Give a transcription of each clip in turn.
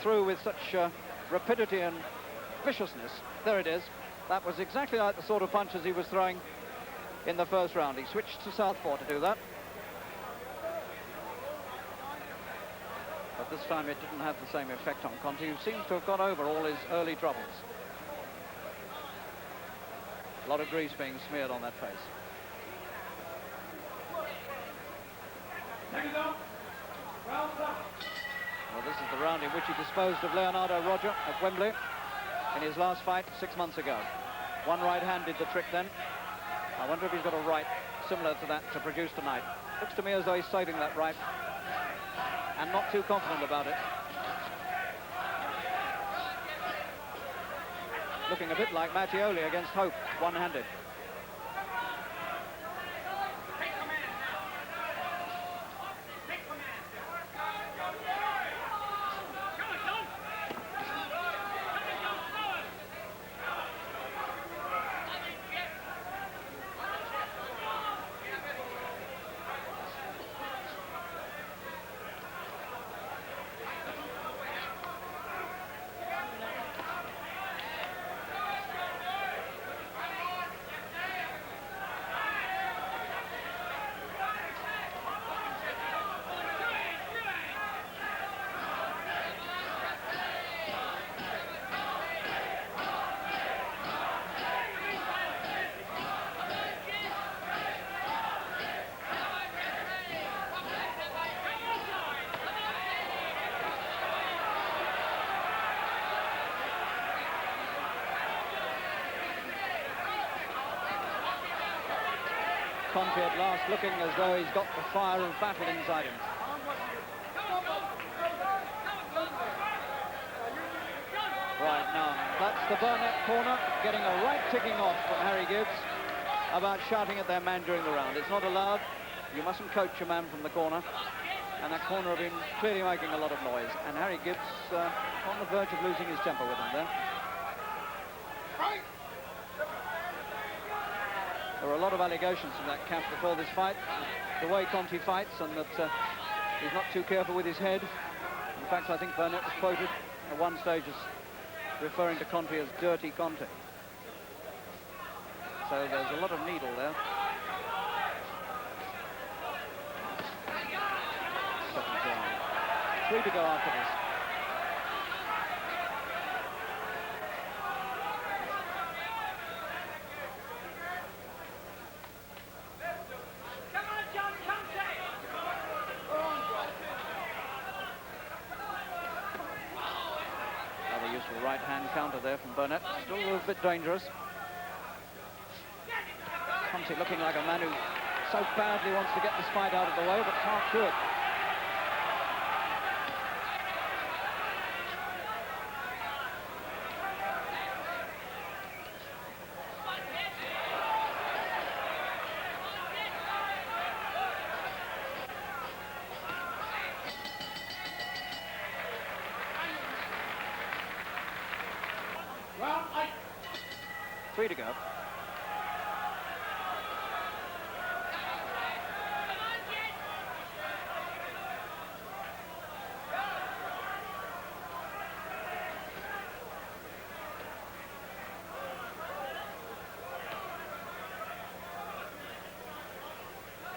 through with such rapidity and viciousness. There it is. That was exactly like the sort of punches he was throwing in the first round. He switched to southpaw to do that. But this time it didn't have the same effect on Conteh, who seems to have got over all his early troubles. A lot of grease being smeared on that face. Well, this is the round in which he disposed of Leonardo Roger at Wembley in his last fight 6 months ago. One right hand did the trick then. I wonder if he's got a right similar to that to produce tonight. Looks to me as though he's saving that right and not too confident about it. Looking a bit like Mattioli against Hope, one-handed. Conteh at last looking as though he's got the fire of battle inside him. Right, now, that's the Burnett corner, getting a right ticking off from Harry Gibbs about shouting at their man during the round. It's not allowed. You mustn't coach a man from the corner. And that corner have been clearly making a lot of noise. And Harry Gibbs on the verge of losing his temper with them there. There were a lot of allegations from that camp before this fight, the way Conteh fights, and that he's not too careful with his head. In fact, I think Burnett was quoted at one stage as referring to Conteh as Dirty Conteh. So there's a lot of needle there. Second round. 3 to go after this. Right-hand counter there from Burnett. Still a little bit dangerous. Conteh looking like a man who so badly wants to get this fight out of the way, but can't do it. Three to go.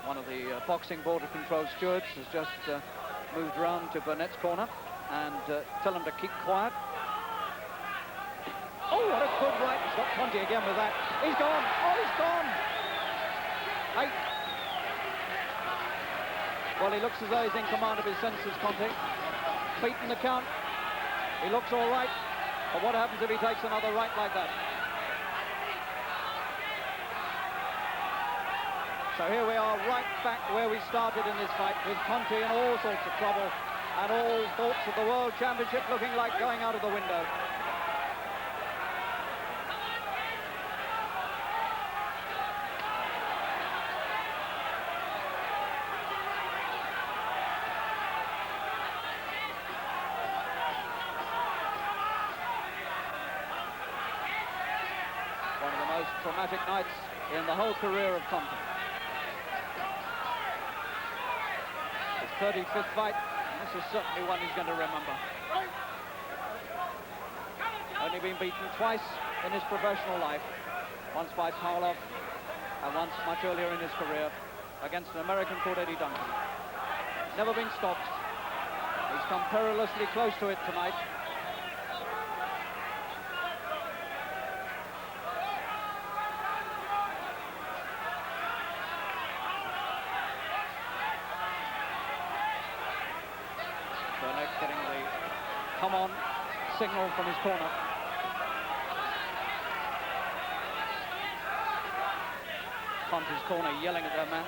One of the boxing border control stewards has just moved round to Burnett's corner and tell him to keep quiet. Oh, what a good right. He's got Conteh again with that. He's gone. Oh, he's gone. 8. Well, he looks as though he's in command of his senses, Conteh. Beaten the count. He looks all right. But what happens if he takes another right like that? So here we are, right back where we started in this fight, with Conteh in all sorts of trouble and all thoughts of the World Championship looking like going out of the window. One of the most traumatic nights in the whole career of Conteh. His 35th fight, and this is certainly one he's going to remember. only been beaten twice in his professional life, once by Paolo and once much earlier in his career against an American called Eddie Duncan. Never been stopped. He's come perilously close to it tonight. Burnett getting the come on signal from his corner. Conteh's corner yelling at their man.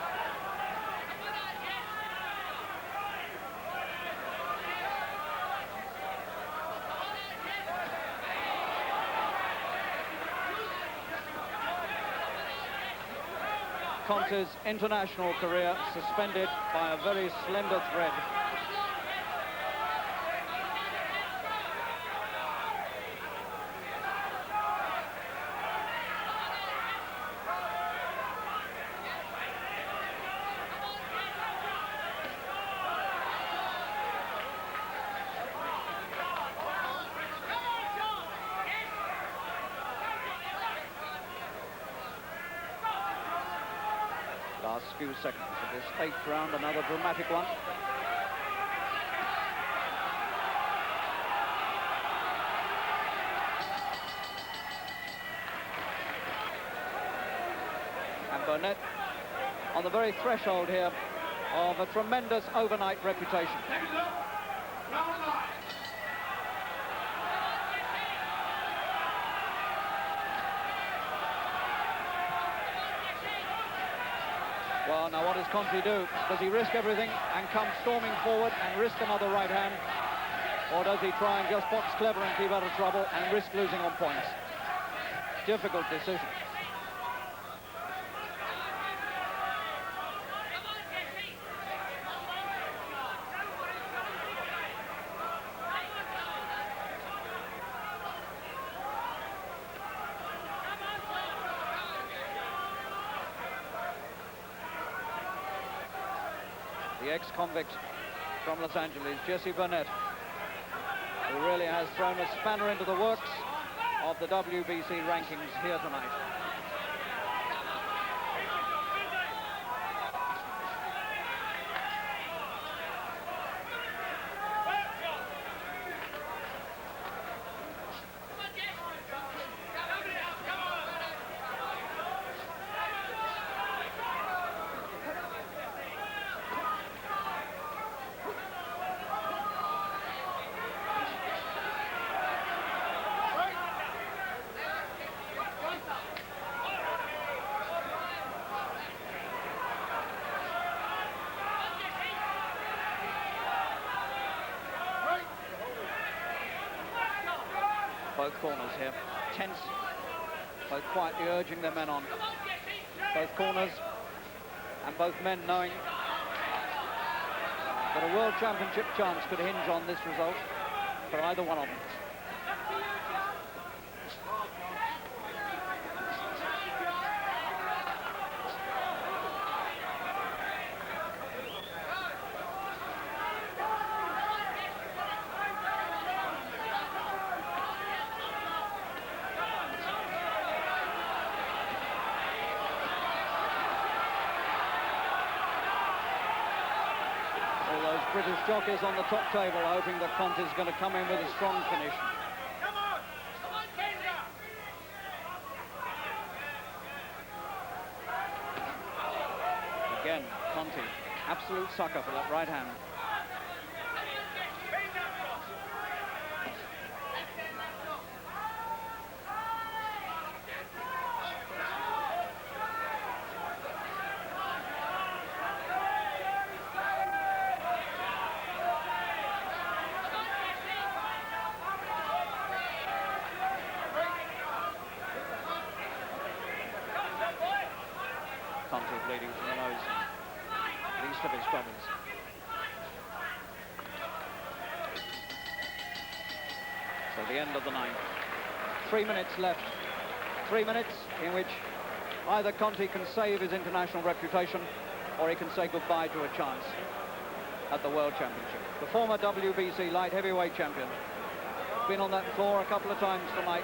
Conteh's international career suspended by a very slender thread. Last few seconds of this 8th round, another dramatic one. And Burnett on the very threshold here of a tremendous overnight reputation. Well, now what does Conteh do? Does he risk everything and come storming forward and risk another right hand? Or does he try and just box clever and keep out of trouble and risk losing on points? Difficult decision. The ex-convict from Los Angeles, Jesse Burnett, who really has thrown a spanner into the works of the WBC rankings here tonight. Both corners here, tense, both quietly urging their men on. Both corners and both men knowing that a World Championship chance could hinge on this result for either one of them. British jockeys on the top table hoping that Conteh's going to come in with a strong finish. Come on, Kenya! Again, Conteh, absolute sucker for that right hand. Conteh bleeding from the nose, least of his troubles. So the end of the ninth. 3 minutes left. 3 minutes in which either Conteh can save his international reputation or he can say goodbye to a chance at the World Championship. The former WBC light heavyweight champion been on that floor a couple of times tonight.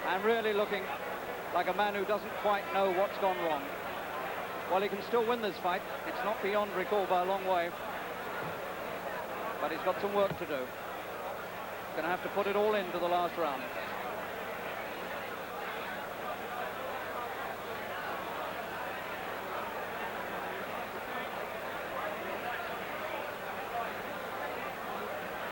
And really looking like a man who doesn't quite know what's gone wrong. Well, he can still win this fight. It's not beyond recall by a long way. But he's got some work to do. Going to have to put it all into the last round.